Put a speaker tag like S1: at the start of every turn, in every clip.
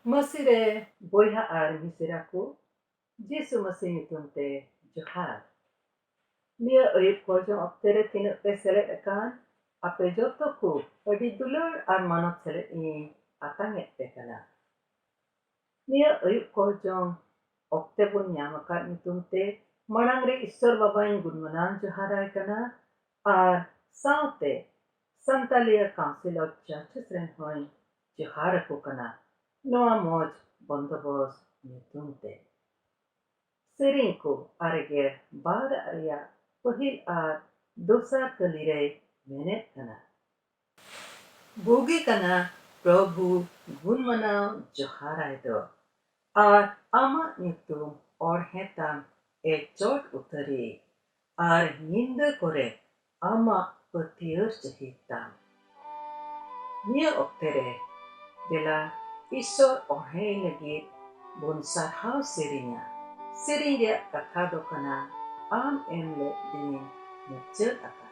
S1: Masire boyha ar misiraku, Jesu masih nyutum te Johar. Nia ăYUŊ KOEJOＮG oktere tinuk te selet akan, ape jotoku, adi dulur ar manot selet ini atanget te kana. Nia ăYUºKOEJONG okte pun nyamakat nyutum te, manangre Ishwar babain gunmanan Joharai kana, ar saute Santalia Council of Churches ren hoin Joharaku kana. Noa moj bondobos nyutum te. Seringku arge bada arya pahil ar dosa kalire menet kana. Bogi kana Prabhu gunmanau Joharai do. Ar ama nyutum or hetam chot utari. Ar ninda kore ama patiur chahitam. Nia oktere dela Ishwar orhei lagi bun sarhau sirinya. Sering dia kata do kana am emle din muncul akan.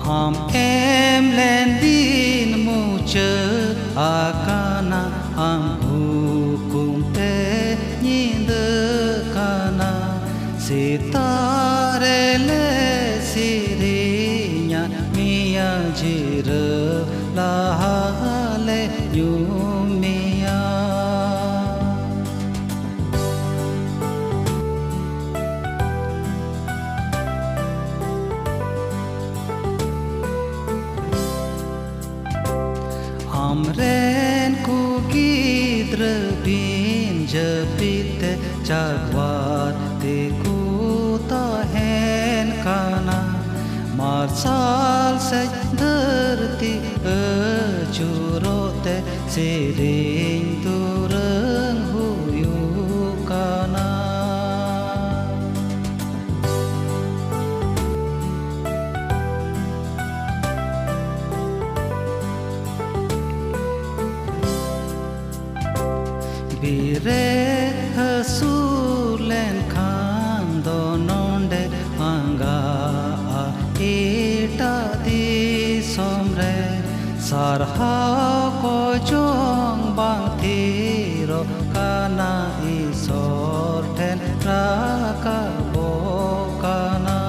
S2: Am emlendin muncul akana am hukum te nyindekana sitarele sirinya mia jira lahale nyumia. Amren ku gidra bin jepit jagwat te ku tahen kana marsal se dharti ajurote sering turang huyu kana. Bire hasulen khando nonde anga eta di somre sarha KOEJONG bang tiro kana isor ten raka bokana.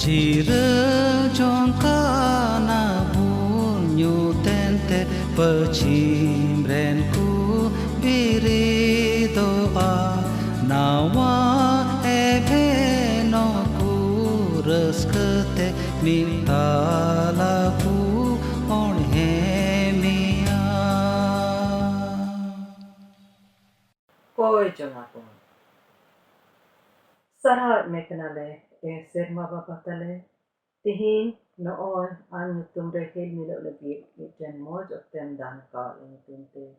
S2: Jira jongkana bunyu tente pecimren ku biri doa nawa ebeno ku reskete mitalaku onhemia.
S1: KOEJONG aku. Sarhat mekanale serma bapatale tihin noon ang nyutum rehil milo lagi miten moj oktem Dumka nyutum te.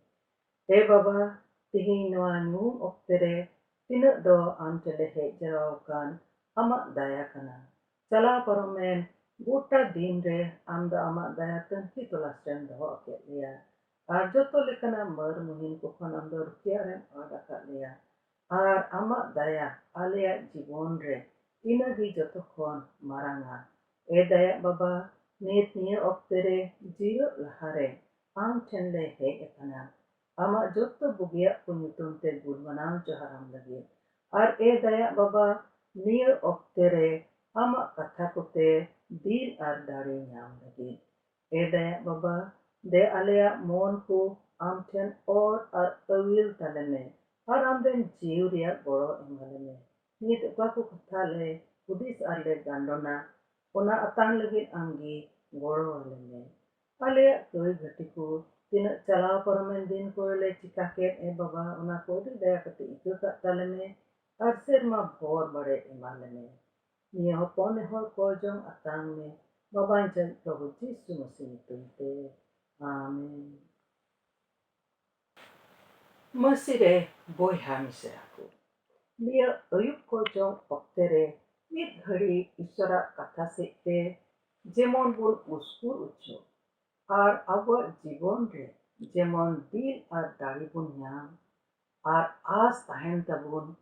S1: Baba tihin noa nyum oktere tinuk do am telehe jaraukan amak daya kana. Cala paromen buta din re am da amak daya tenhi tulas ren doho akek lia. Ar joto lekana mer muhin kukhon am do rukia ren adakat lia. Ar amak daya alia jibon re inagi joto khon maranga. Daya baba nit niya oktere jiro lahare am chenle he ekana. Ama joto bugia punyutum te gulmanam Joharam lagi. Ar daya baba niya oktere ama kathakute dil ar dari nyam lagi. Daya baba de alea mon ku am chen or ar awil talene. Ar amden jiuria boro emalene. Nit baku kathale Udis ale gandona ona atang lagi anggi goro alene. Ale koi ghatiku tinak chala paramen din koile chikaket baba ona kodi daya kati itu kat talene ar serma bor bade emalene. Nia hopone hol KOEJONG atang me Babañ jan Prabhu Jisu Masih nyutum te. Amen. Masih re boyha miseraku. Dia ᱟᱹᱭᱩᱵ ᱠᱚᱡᱚᱝ ᱚᱠᱛᱮ ᱨᱮ ᱢᱤᱫ ᱜᱷᱟᱹᱲᱤ ᱤᱥᱚᱨᱟᱜ ᱠᱟᱛᱷᱟ ᱥᱮᱫ ᱛᱮ ᱡᱮᱢᱚᱱ ᱵᱚᱱ ᱩᱥᱠᱩᱨ ᱩᱪᱩ ᱟᱨ ᱟᱵᱚᱣᱟᱜ ᱡᱤᱵᱚᱱ ᱨᱮ ᱡᱮᱢᱚᱱ ᱫᱤᱞ ᱟᱨ ᱫᱟᱲᱮ ᱵᱚᱱ ᱧᱟᱢ ᱟᱨ ᱟᱸᱥ ᱛᱟᱦᱮᱱ ᱛᱟᱵᱚᱱ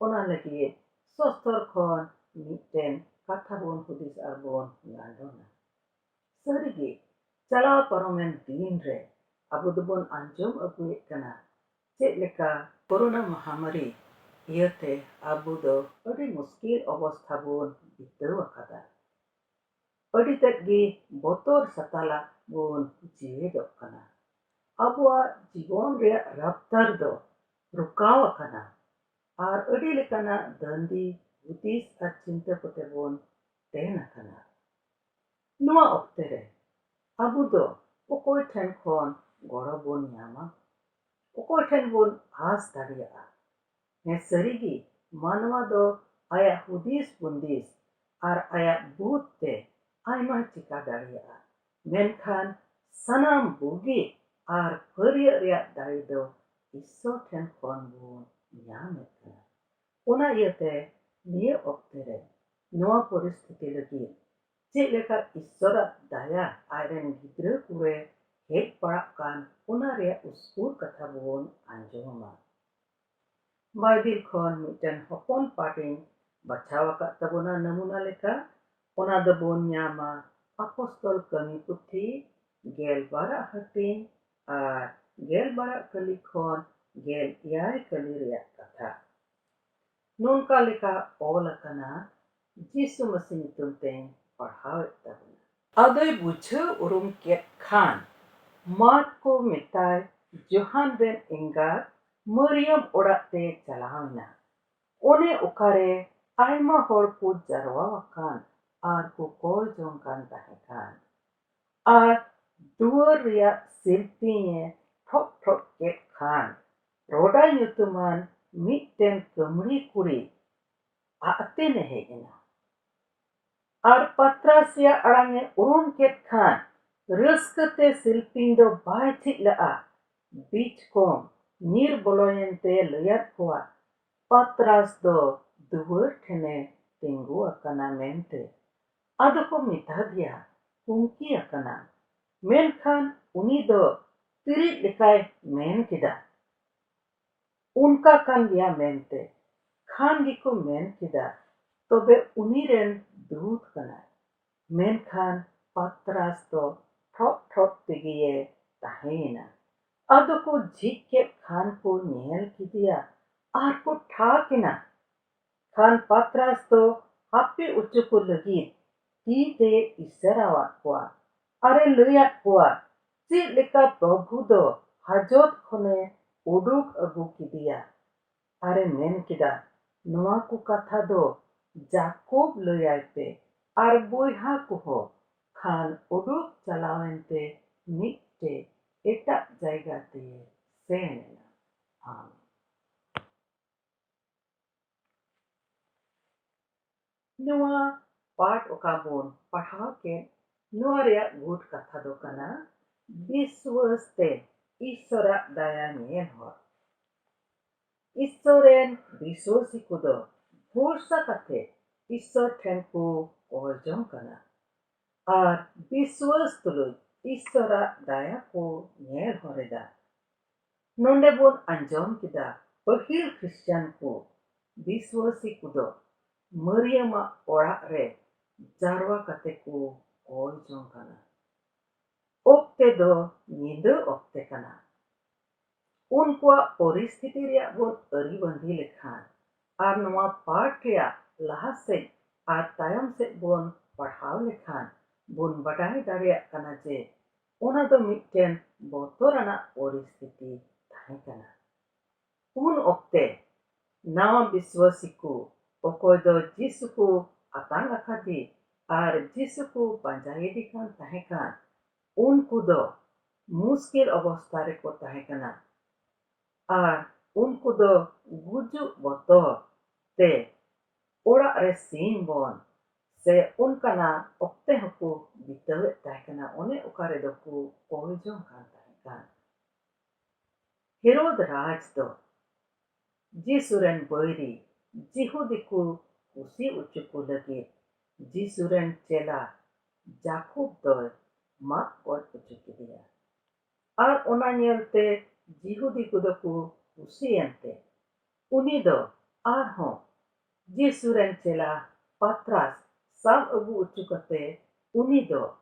S1: ᱚᱱᱟ ᱞᱟᱹᱜᱤᱫ ᱥᱚᱥᱛᱚᱨ ᱠᱷᱚᱱ ᱢᱤᱫᱴᱮᱱ ᱠᱟᱛᱷᱟ ᱵᱚᱱ ᱦᱩᱫᱤᱥ ᱟᱨ ᱵᱚᱱ ᱜᱟᱸᱰᱚᱱᱟ᱾ ᱥᱟᱹᱨᱤᱜᱮ ᱪᱟᱞᱟᱣ ᱯᱟᱨᱚᱢᱮᱱ ᱫᱤᱱ ᱨᱮ ᱟᱵᱚ ᱫᱚᱵᱚᱱ ᱟᱸᱡᱚᱢ ᱟᱹᱜᱩᱭᱮᱫ ᱠᱟᱱᱟ ᱪᱮᱫ ᱞᱮᱠᱟ ᱠᱳᱨᱳᱱᱟ ᱢᱚᱦᱟᱢᱟᱨᱤ ᱤᱭᱟᱹᱛᱮ ᱟᱵᱚ ᱫᱚ ᱟᱹᱰᱤ ᱢᱩᱥᱠᱤᱞ ᱚᱵᱚᱥᱛᱷᱟ ᱵᱚᱱ ᱵᱤᱛᱟᱹᱣ ᱟᱠᱟᱫᱟ᱾ ᱟᱹᱰᱤ ᱛᱮᱫ ᱜᱮ ᱵᱚᱛᱚᱨ ᱥᱟᱛᱟᱞᱟᱜ ᱵᱚᱱ ᱡᱤᱣᱮᱫᱚᱜ ᱠᱟᱱᱟ᱾ ᱟᱵᱚᱣᱟᱜ ᱡᱤᱵᱚᱱ ᱨᱮᱭᱟᱜ ᱨᱟᱯᱛᱟᱨ ᱫᱚ ᱨᱩᱠᱟᱣ ᱟᱠᱟᱱᱟ ᱟᱨ ᱟᱹᱰᱤ ᱞᱮᱠᱟᱱᱟᱜ ᱫᱟᱹᱱᱫᱤ ᱦᱩᱫᱤᱥ ᱟᱨ ᱪᱤᱱᱛᱟᱹ ᱠᱚᱛᱮ ᱵᱚᱱ ᱛᱮᱱ ᱟᱠᱟᱱᱟ᱾ ᱱᱚᱣᱟ ᱚᱠᱛᱮ ᱨᱮ ᱟᱵᱚ ᱫᱚ ᱚᱠᱚᱭ ᱴᱷᱮᱱ ᱠᱷᱚᱱ ᱜᱚᱲᱚ ᱵᱚᱱ ᱧᱟᱢᱟ? ᱚᱠᱚᱭ ᱴᱷᱮᱱ ᱵᱚᱱ ᱟᱸᱥ ᱫᱟᱲᱮᱭᱟᱜᱼᱟ? ᱥᱟᱹᱨᱤᱜᱮ ᱢᱟᱱᱣᱟ ᱫᱚ ᱟᱭᱟᱜ ᱦᱩᱫᱤᱥ ᱵᱩᱱᱫᱤᱥ ᱟᱨ ᱟᱭᱟᱜ ᱵᱩᱫᱽ ᱛᱮ ᱟᱭᱢᱟᱭ ᱪᱤᱠᱟ ᱫᱟᱲᱮᱭᱟᱜᱼᱟ, ᱢᱮᱱᱠᱷᱟᱱ ᱥᱟᱱᱟᱢ ᱵᱩᱜᱤ ᱟᱨ ᱯᱷᱟᱹᱨᱭᱟᱹᱜ ᱨᱮᱭᱟᱜ ᱫᱟᱲᱮ ᱫᱚ ᱤᱥᱥᱚᱨ ᱴᱷᱮᱱ ᱠᱷᱚᱱ ᱵᱚᱱ ᱧᱟᱢᱮᱫ ᱠᱟᱱᱟ᱾ ᱚᱱᱟ ᱤᱭᱟᱹᱛᱮ ᱱᱤᱭᱟᱹ ᱚᱠᱛᱮ ᱨᱮ ᱱᱚᱣᱟ ᱯᱚᱨᱤᱥᱛᱷᱤᱛᱤ ᱞᱟᱹᱜᱤᱫ ᱪᱮᱫ ᱞᱮᱠᱟ ᱤᱥᱥᱚᱨᱟᱜ ᱫᱟᱭᱟ ᱟᱡᱨᱮᱱ ᱜᱤᱫᱽᱨᱟᱹ ᱠᱚᱨᱮ ᱦᱮᱡ ᱯᱟᱲᱟᱜ ᱠᱟᱱ ᱚᱱᱟ ᱨᱮᱭᱟᱜ ᱩᱥᱠᱩᱨ ᱠᱟᱛᱷᱟ ᱵᱚᱱ ᱟᱸᱡᱚᱢᱟ᱾ ᱵᱟᱭᱵᱤᱞ ᱠᱷᱚᱱ ᱢᱤᱫᱴᱮᱱ ᱦᱚᱯᱚᱱ ᱯᱟᱴᱤᱧ ᱵᱟᱪᱷᱟᱣ ᱟᱠᱟᱫ ᱛᱟᱵᱚᱱᱟ ᱱᱟᱢᱩᱱᱟ ᱞᱮᱠᱟ᱾ ᱚᱱᱟ ᱫᱚᱵᱚᱱ ᱧᱟᱢᱟ ᱟᱯᱚᱥᱛᱚᱞ ᱠᱟᱹᱢᱤ ᱯᱩᱛᱷᱤ 12 ᱦᱟᱹᱴᱤᱧ ᱟᱨ 12 ᱠᱟᱹᱞᱤ ᱠᱷᱚᱱ 19 ᱠᱟᱹᱞᱤ ᱨᱮᱭᱟᱜ ᱠᱟᱛᱷᱟ᱾ ᱱᱚᱝᱠᱟ ᱞᱮᱠᱟ ᱚᱞ ᱟᱠᱟᱱᱟ, ᱡᱤᱥᱩ ᱢᱟᱥᱤ ᱧᱩᱛᱩᱢ ᱛᱮᱧ ᱯᱟᱲᱦᱟᱣᱮᱫ ᱛᱟᱵᱚᱱᱟ᱾ ᱟᱫᱚᱭ ᱵᱩᱡᱷᱟᱹᱣ ᱩᱨᱩᱢ ᱠᱮᱫ ᱠᱷᱟᱱ mark ko metai Jharkhand ren engat Mariam orak te chalawna. One okare aima hor ko jarwa akan ar ko KOEJOＮG kan tahekan. Ar duar reyak silpinya thok thok ked khan. Roda nyutuman mitten kemri kuri aate nehe ena. Ar patrasya arange urum ked khan. Röskate silpin do bai thik la'a. Bich kom nir boloyente layat kuat. Patras do duwar thene tinggu akana mente. Ado ko mitadya kungki akana. Menkhan uni do tirit likai men kida. Unka kan dia mente. Khan giko men kida. Tobe uni ren dut kana. Menkhan patras do thok thok tigiye tahena. Ado ko jhikke khan ko nyel kidia ar ko thakina. Khan patras do happy uchuku lagid ti te isarawat kuwa. Are layat kuwa chid leka Prabhu do hajot khone uduk agu kidia. Are men kida noa ku katha do Jacob layai pe ar boyha kuho khan uduk chalawente mitte etak jayga te senena. Amen. Noa part oka bon padhaw ke noa reyak good katha do kana biswas te issorak daya nyel hor. Issoren biswasi kudo bhorsa kate issor then ko KOEJONG kana. Ar biswas tulud issorak daya ko nyel horeda. Nonde bon anjom kida pahil Christian ko biswasi kudo Mariama orak re jarwa kate ko KOEJONG kana. Okte do nyida okte kana. Unkuak परिस्थिति reyak bon ari bandi lekhan ar noa part reyak laha sed ar tayam sed bon padhaw lekhan bon badai dareyak kana je ona do mitten botoranak परिस्थिति tahen kana. Un okte nawa biswasi ku okoy do Jisu ku atang akadi ar Jisu ku panjayedi kan tahen kan unku do muskil obostha reko tahen kana. Ar unku do gujuk botor te orak re sim bon se unkana okte hoku bitawe taikana one ukare doku KOEJOＮG kan taikan. Herod Raj do Jisuren boiri Jihudiku kusi ucuku lagi Jisuren cela Jakub doy mak god ucuki dia. Ar ona nyelte Jihudiku doku kusi ente. Uni do arhon Jisuren cela Patras sam agu ucukate uni do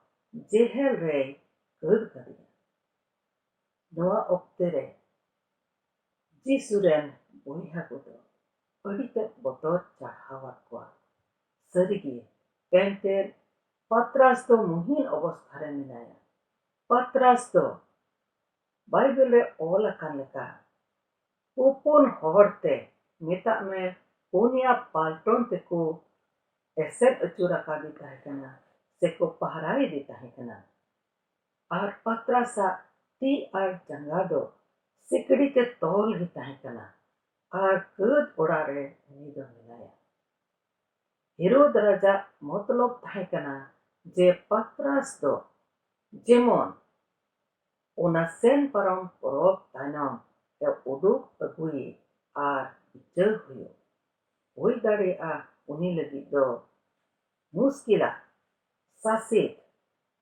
S1: jehel rei gud kadia. Noa oktere Jisuren boiha kudo adite botor chahawat kwa. Sarigi enter Patras do muhin obosthare minaya. Patras do Bible re ola kan leka. Upun horte meta me punya palton teku eset acura kadi tahekana. Seko paharai di tahekana. Ar Patrasa ti ar jangado sikdi te tol di tahekana. Ar ked orare nido minaya. Herod Raja motlop tahekana je Patras do jemon ona sen param porob tanam e uduk agui ar bicar huyo. Oi dare a uni lagi do muskila sasit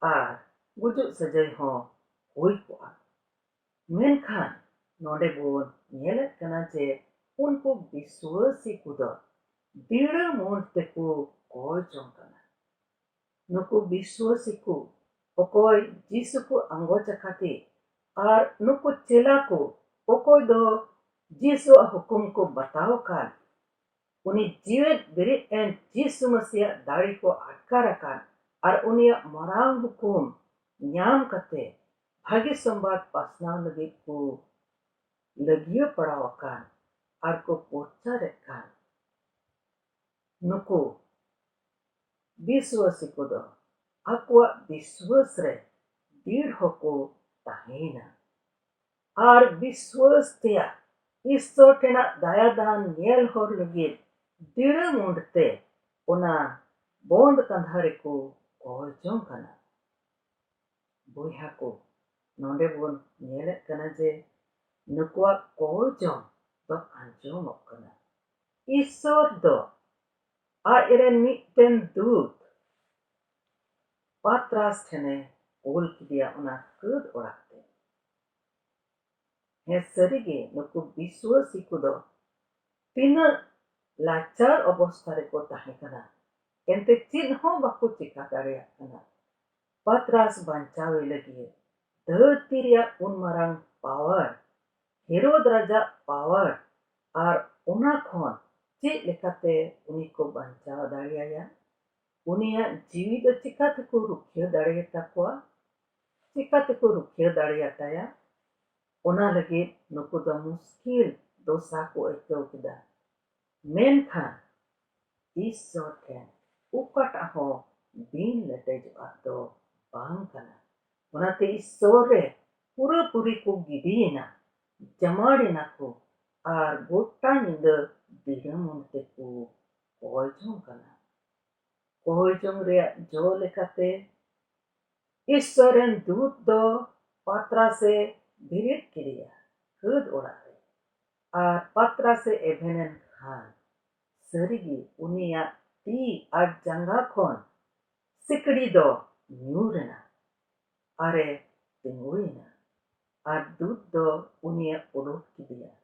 S1: ar gujuk sajay ho oi kuat. Menkhan node bon nyelet kana je unku biswasi kudo dira mon teku KOEJONG kana. Nuku biswasi ku okoi Jisuku anggota kati ar nuku celaku okoi do Jisu hukumku bataukan. Uni jiwet beri en Jisu Masih dari ko atkarakan ar unia marang hukum nyam kate bagi sombat pasnau lagi ku legio perawakan ar ko pocarekan. Nuku biswasi kudo akwa biswasre dir hoko tahina. Ar biswas tia Istor tena dayadan nyel hor lugit dira mundte ona bond kandhariku KOEJONG kana. Boihaku nonde bon nyelet kana je nukwa KOEJONG do anjomok kana. Istor do airen mitten dut Patras thene ol kidia ona kud orakte. He sarige nuku biswasi kudo tina lacar obosthare ko tahekana. Ente chin ho baku chika dareyak kana. Patras bancawe lagi dharti reyak unmarang power Herod Raja power ar ona khon chik lekate uni ko bancaw dareya. Uniya jiwi do chikateku rukhya dareyatakoa. Chikateku rukhya dareyataya. Ona lagi nuku do muskil dosa ko ekau kida. Menkhan Isor ten ukat aho bin letej atdo bang kana. Onate Isore pura puri ku gidina jamadina ku ar gotta ninda diramun teku KOEJONG kana. KOEJONG reyak jo lekate Isoren dut do Patrase birit kiriya kud orare. Ar Patrase evenen khan sarigi unia ti ar janga khon sikdi do nyurena are tinguina ar dut do unia uruk kidia.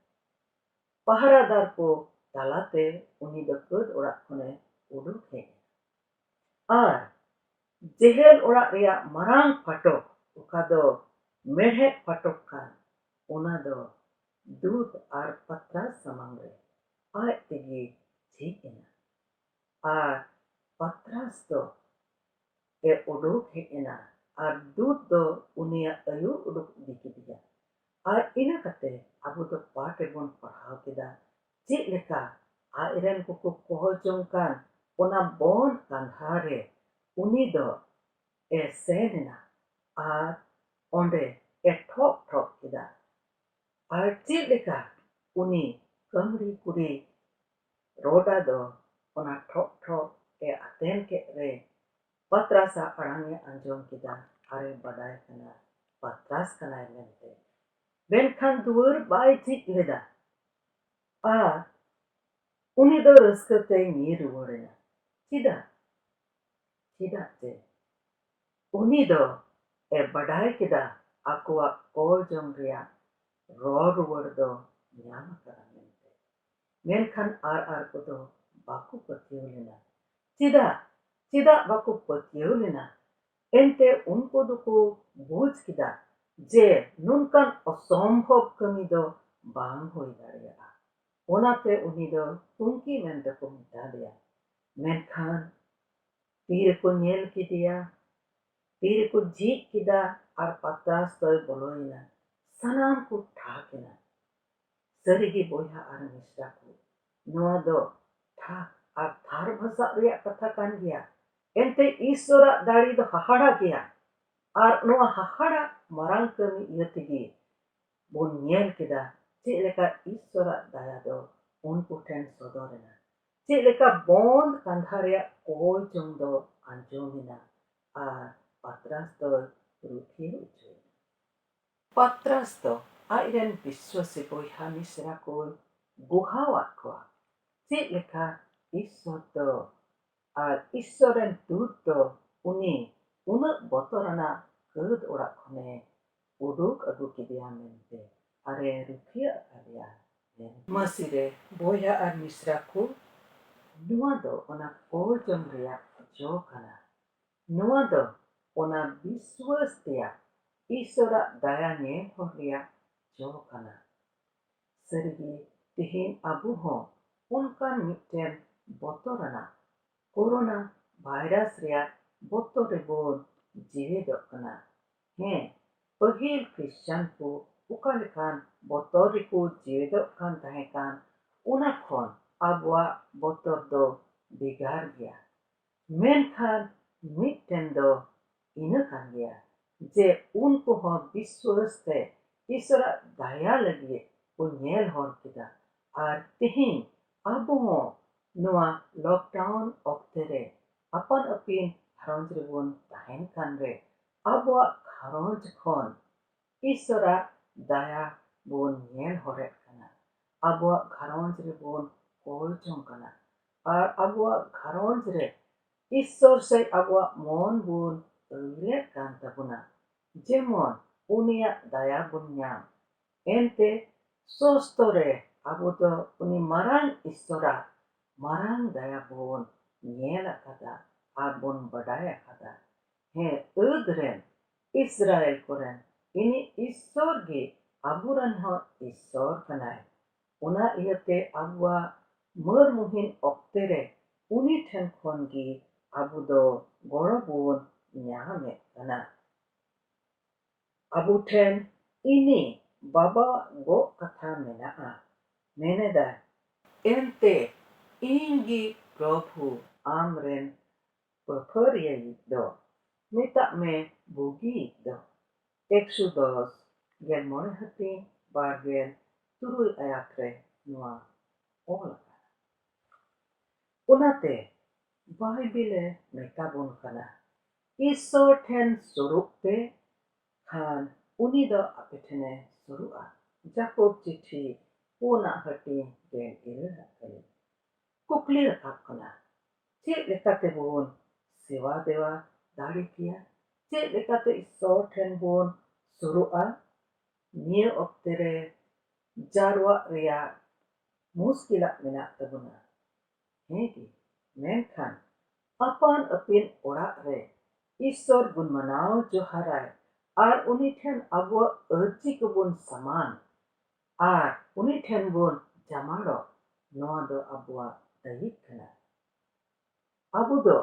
S1: Paharadar ko talate uni do kud orak khone uruk he. Ar jehel orak reyak marang patok ukado merhek patok kan ona do dut ar Patras samangre ai tegi chikena. Ar Patras do e uduk hekena ar dut do unia ayu uduk dikidia. Ar ina kate abu do pate bon parhaw kida chik leka airen kuku KOEJONG kan ona bon kandhare uni do e senena ar onde e thok thok kida. Ar chik leka uni kamri kuri roda do ona thok thok aten ke re patrasa arangnya anjong kita are badai kana patras kana mente benkan dur bai tik leda uni do raskate ni ruorena sida je uni do badai kida akwa KOEJOＮG ria ruor do nyama kana mente menkan ar kodo baku patiulena sida baku patiulena ente unko duku buj kida je nunkan asambhav kami do bang hoi dareyaga onate uni do tunki mente ko meta deya menkhan pir ko nyel kidia pir ko jik kida ar patras toy boloina sanam ko thakena sarigi boya ar misra ko noa do thak ar thar bhasa reya katha kan gya ente ishwara dari do hahara gya ar noa hahara marang kami yatigi bon nyel kida chek leka ishwara daya do unku ten sodorena chek leka bond kandha reya KOEJONG do anjomina ar patras do rukhi ucoi patras do airen biswasi boya misra ko buhawat ko chek leka ishwar do ar ishwaren dut do uni unag botorana keud orak khone uduk agu kidia mente are rukhia kalia masire boya ar misra ko noa do ona KOEJONG ria jo kana noa do ona biswas tia ishwara daya ne horia jo kana sarigi tihin abu ho unkan mitten botorana corona virus ria botor rebon jiwedok kana pahil Christian ko ukalekan botor ko jiwedok kan tahekan una khon abwa botor do bigar gya menkhan mitten do ina kan gya je unko ho biswas te ishwara daya lagi ko nyel hor kida ar tihin abu ho noa lockdown oktere apan apin gharonj rebon tahen kan re abwa gharonj khon ishwara daya bon nyel horek kana abwa gharonj rebon KOEJONG kana ar abwa gharonj re ishwar se abwa mon bon ulet kan tabuna jemon unia daya bon nyam ente sostore abu do uni marang ishwara marang daya bon nyela kada ar bon badaya kada udren Israel koren ini ishwar ge aburan ho ishwar kanai ona iyate abwa mer muhin oktere uni then khon gi abu do goro bon nyame kana abu then ini baba go katha menaa meneda ente ingi prabhu amren paphariai do mita me bugi do Exodus gel mone hati bargel turui ayatre noa ola unate Bible metabon kana ishwar then surup pe khan uni do apethene surua Jacob chithi puna hati gel hakale kukli rakap kana chek lekate bon sewa dewa dari kia chek lekate ishwar then bon surua niya oktere jarwa ria muskila mena tabuna hegi menkhan apan apin orak re ishwar gun manao joharai ar uni then abwa arji kubun saman ar uni then bon jamaro noa do abwa dayik kana abu do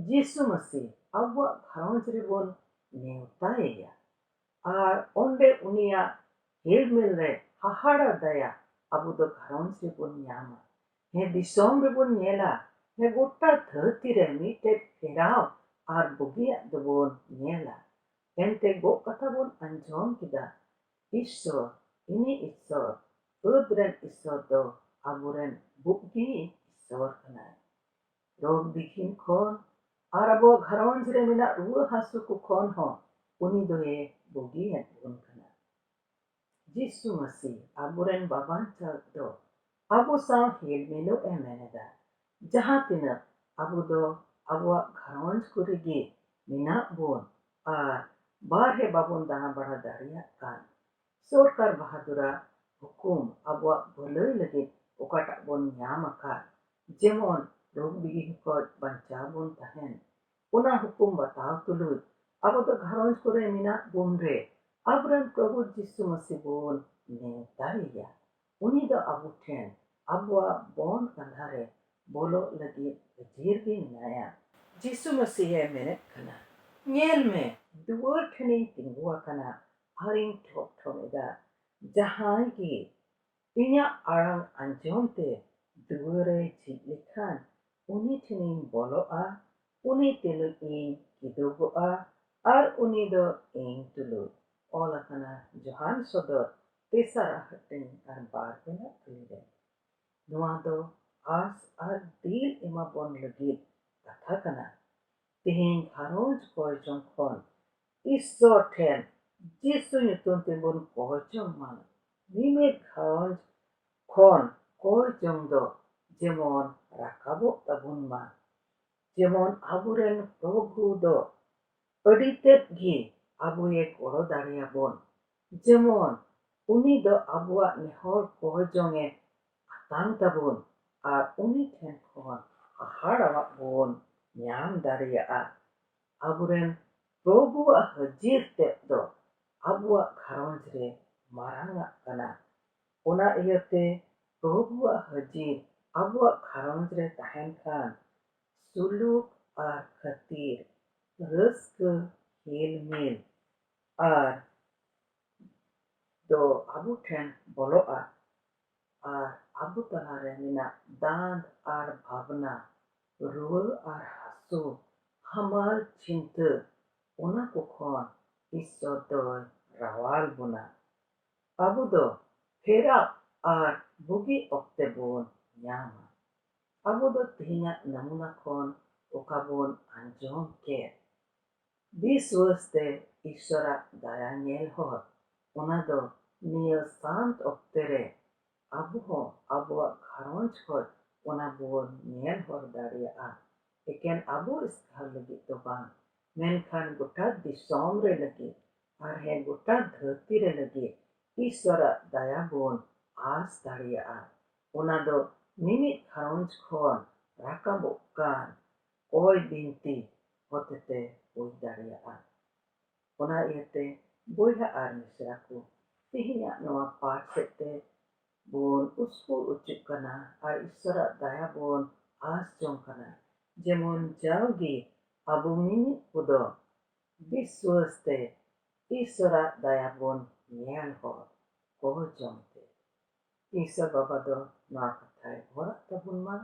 S1: Jesu Masih abwa gharonj rebon neutaeya ar onde unia helmel re hahara daya abu do gharonj rebon nyama disom rebon nyela gota dharti re mite ferao ar bugia dobon nyela ente go katha bon anjom kida ishwar ini ishwar udren ishwar do aburen bugi ishwar kana rog bikin khon ar abo gharonj re mena ruwa hasu ku khon ho uni do e bogi het bun kana Jisu Masih aburen babanca do abu saw hil melo emeneda jaha tina abu do abu gharonj kurigi mina bon ar barhe babon dana bada daria kan Sorkar bahadura hukum abuak boleh lagi okatak bon nyamaka jemon rog bigi hukot banca bon tahen una hukum batau tuluj abu do gharonj kore mina bonre aburan Prabhu Jisu Masih bon neutariya uni do abu ten abuak bon kandhare bolo lagi jirgi minaya Jisu Masih e menet kana nyel me duwar thani tingwa kana haring thok thomeda jahan ki inya arang anjom te duware chit lekhan uni thini boloa uni telu in kidogoa ar uni do in tulu ola kana johan sodor tesara hatin ar bar kena tulide noa do as ar dil ema bon lagi katha kana tihin gharonj KOEJOＮG khon Isor ten Jisu nyutum timbun KOEJONG man mimit gharonj khon KOEJONG do jemon rakabok tabun ma jemon aburen Prabhu do aditet gi abuye koro dariyabon jemon uni do abuak nehor KOEJONG e atang tabun ar uni ten khon aharawak bon nyam dariyaa aburen Prabhu hajir tep do abuak gharonj re marangak kana ona iyate Prabhu hajir abuak gharonj re tahen khan suluk ar khatir raska hilmil ar do abu ten boloa ar abu talare mina dand ar bhavna ruwa ar hasu hamal cinta ona ko khon Isor doy rawal buna abu do herak ar bugi okte bon nyama abu do tihinyak namuna khon okabon anjom ke biswaste Isorak daya nyel hot ona do niya sant oktere abu ho abuak gharonj khot ona bon nyel hor daria eken abu iskar lagi to bang menkhan gota disom re lagi ar he gota dharti re lagi Isorak daya bon as daria ona do mimit gharonj khon rakabok kan oi binti hotete oi daria ona iate boya ar misraku tihinyak noa part sete bon usku ucuk kana ar Isorak daya bon as jong kana jemon jaugi abu minit pudo biswaste Isorak daya bon nyel ho KOEJONG te Isa baba do noa kathai horak tabun ma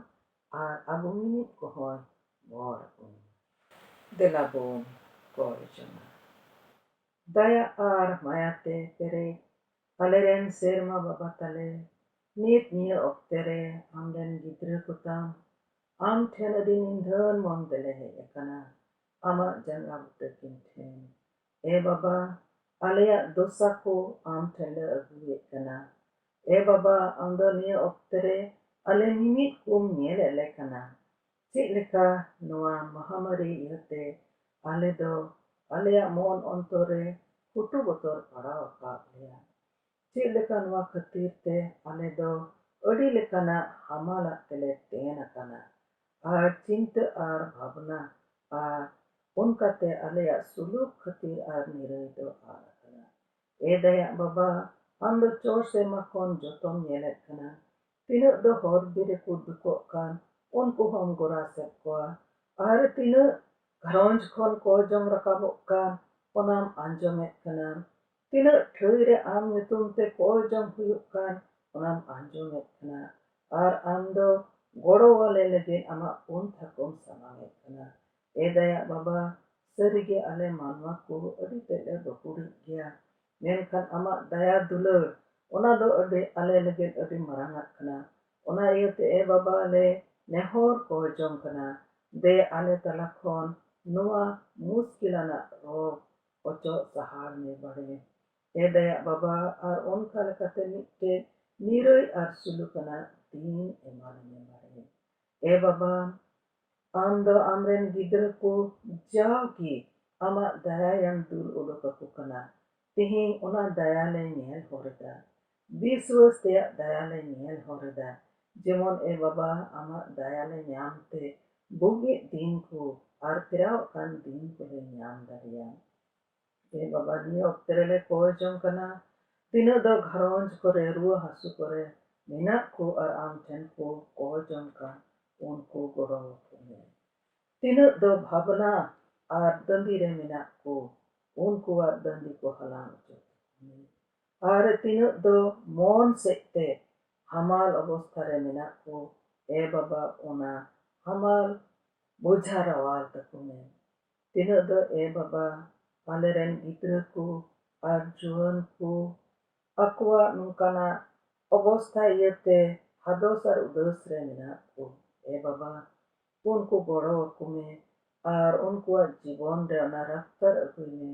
S1: ar abu minit kohoy bor un dela bon KOEJONG daya ar mayate pere aleren serma baba tale nit niya oktere amden gidra kutam am ten adin indhan mon delehe ekana ama janga butakin ten baba alaya dosa ko am tenda agu ekana baba amdo niya oktere ale nimit kum nyele lekana cik leka noa mahamari ihate ale do alaya mon ontore kutu botor paraw ka lea cik leka noa khatir te ale do adi lekana hamala tele tena kana ar cinta ar bhavna ar unkate alaya suluk khatir ar nirai do ar kana daya baba ando chor se makhon jotom nyelet kana tinuk do hor bire ku dukok kan unku hom gora sep kwa ar tinuk gharonj khon KOEJONG rakabok kan onam anjomet kana tinuk thaire am nyutum te KOEJONG huyuk kan onam anjomet kana ar amdo goro wale lagin ama un thakum samamet kana daya baba sarige ale manwa ku adi tele bakuri gya menkhan ama daya dular ona do adi ale lagin adi marangat kana ona iyate baba ale nehor KOEJONG kana de ale talakon noa muskilana rob ocho sahar me bare daya baba ar onka lekate mitte niroi ar sulukana din emal me bare baba amdo amren gidraku jawgi ama daya yang dul ulokaku kana tihin ona daya le nyel horeda biswas te daya le nyel horeda jemon baba ama daya le nyamte bugi din ku ar piraw kan din ku le nyam daria baba ni okterele KOEJOŞ kana tino do gharonj kore ruwa hasu kore menak ku ar am ten ku KOEJOŞ ka unku goro kune tino do bhabna ar dandire menak ku unku ar dandi ko halang ar tino do mon sekte hamal obosthare menak ku baba ona hamal bujharawal takune tino do baba aleren gidra ku ar juan ku akwa nungkana obostha iete hadosar udosre menak ku baba unku goro akume ar unkuat jibon re ona raftar akuine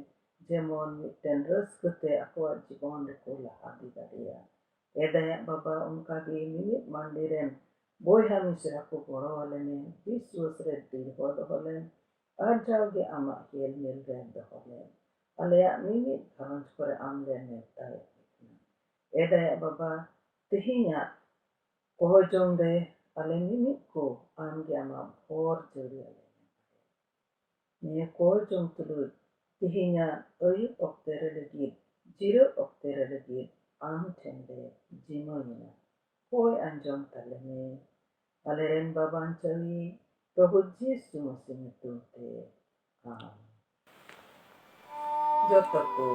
S1: jemon mitten raskate akwa jibon re ko lahadi daria daya baba unkage minit mandiren boyha misra ko goro walene biswas re dirho doholen ar jawge ama hel mil re doholen alea minit gharonj kore amre netai daya baba tihinya KOEJOŞ re ale minit ko amge ama bor juri Niya KOEJOŞ tuloy tihinya ЭYUº oktere legit jiro oktere legit am tende jimoyina KOEJOŞ taleme aleren baban chawi Prabhu Jisu Masih nyutulte Amen. Joto ko